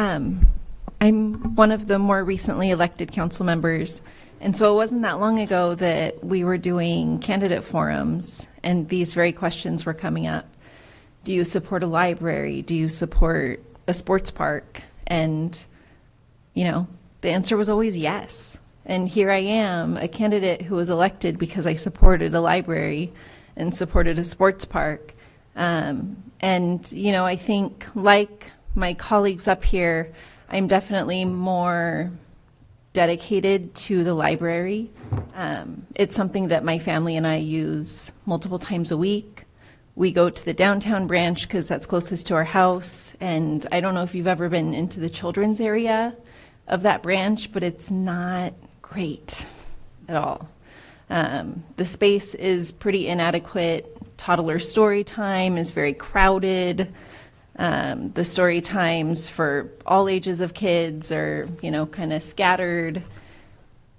I'm one of the more recently elected council members, and so it wasn't that long ago that we were doing candidate forums, and these very questions were coming up. Do you support a library? Do you support a sports park? And, you know, the answer was always yes. And here I am, a candidate who was elected because I supported a library and supported a sports park. And, you know, I think like my colleagues up here, I'm definitely more dedicated to the library. It's something that my family and I use multiple times a week. We go to the downtown branch because that's closest to our house. And I don't know if you've ever been into the children's area of that branch, but it's not great at all. The space is pretty inadequate. Toddler story time is very crowded. The story times for all ages of kids are, you know, kind of scattered.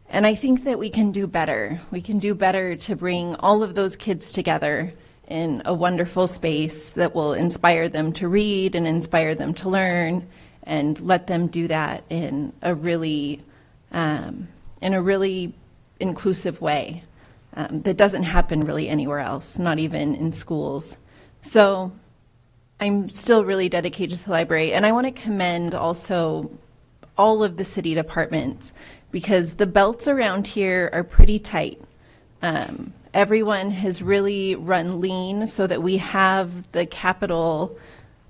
And I think that we can do better. We can do better to bring all of those kids together in a wonderful space that will inspire them to read and inspire them to learn, and let them do that in a really inclusive way that doesn't happen really anywhere else, not even in schools. So I'm still really dedicated to the library, and I want to commend also all of the city departments, because the belts around here are pretty tight. Everyone has really run lean so that we have the capital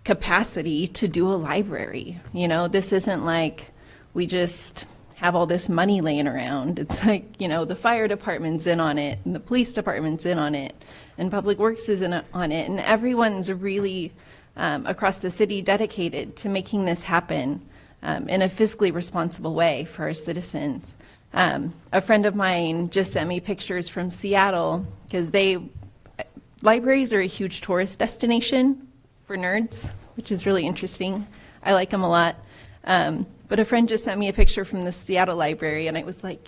capacity to do a library. You know, this isn't like we just have all this money laying around. It's like, you know, the fire department's in on it, and the police department's in on it, and Public Works is in on it, and everyone's really across the city dedicated to making this happen in a fiscally responsible way for our citizens. A friend of mine just sent me pictures from Seattle, because libraries are a huge tourist destination for nerds, which is really interesting. I like them a lot. But a friend just sent me a picture from the Seattle library, and I was like,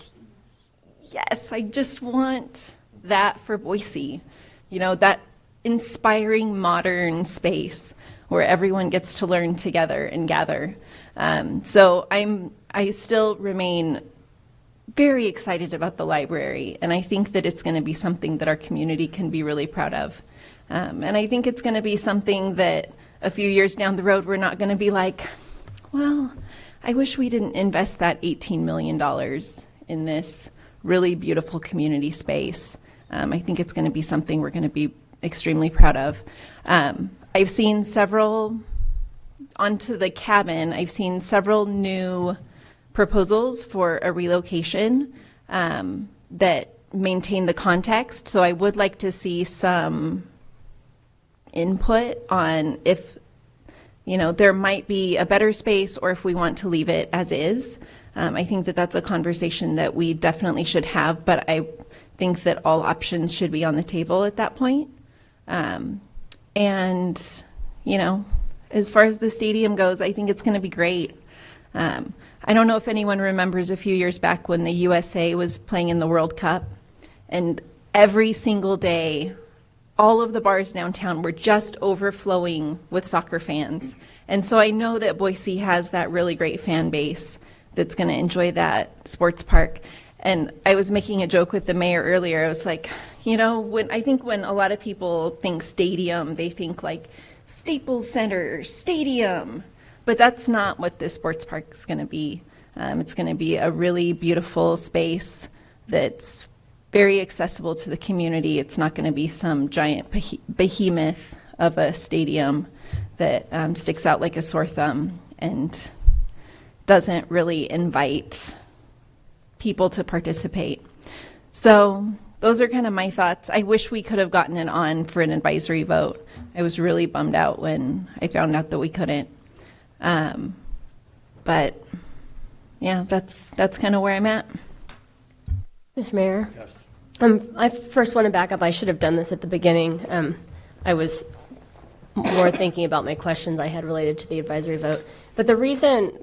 yes, I just want that for Boise. You know, that inspiring modern space where everyone gets to learn together and gather. So I still remain very excited about the library, and I think that it's going to be something that our community can be really proud of. And I think it's going to be something that a few years down the road we're not going to be like, well, I wish we didn't invest that $18 million in this really beautiful community space. I think it's going to be something we're going to be extremely proud of. I've seen several, onto the cabin, I've seen several new proposals for a relocation that maintain the context. So I would like to see some input on if, you know, there might be a better space, or if we want to leave it as is. I think that that's a conversation that we definitely should have, but I think that all options should be on the table at that point. And, you know, as far as the stadium goes, I think it's going to be great. I don't know if anyone remembers a few years back when the USA was playing in the World Cup, and every single day, all of the bars downtown were just overflowing with soccer fans. And so I know that Boise has that really great fan base that's going to enjoy that sports park. And I was making a joke with the mayor earlier. I was like, you know, I think when a lot of people think stadium, they think like Staples Center, stadium. But that's not what this sports park is going to be. It's going to be a really beautiful space that's very accessible to the community. It's not going to be some giant behemoth of a stadium that sticks out like a sore thumb and doesn't really invite people to participate. So those are kind of my thoughts. I wish we could have gotten it on for an advisory vote. I was really bummed out when I found out that we couldn't. But yeah, that's kind of where I'm at. Mr. Mayor? Yes. I first want to back up. I should have done this at the beginning. I was more thinking about my questions I had related to the advisory vote. But the reason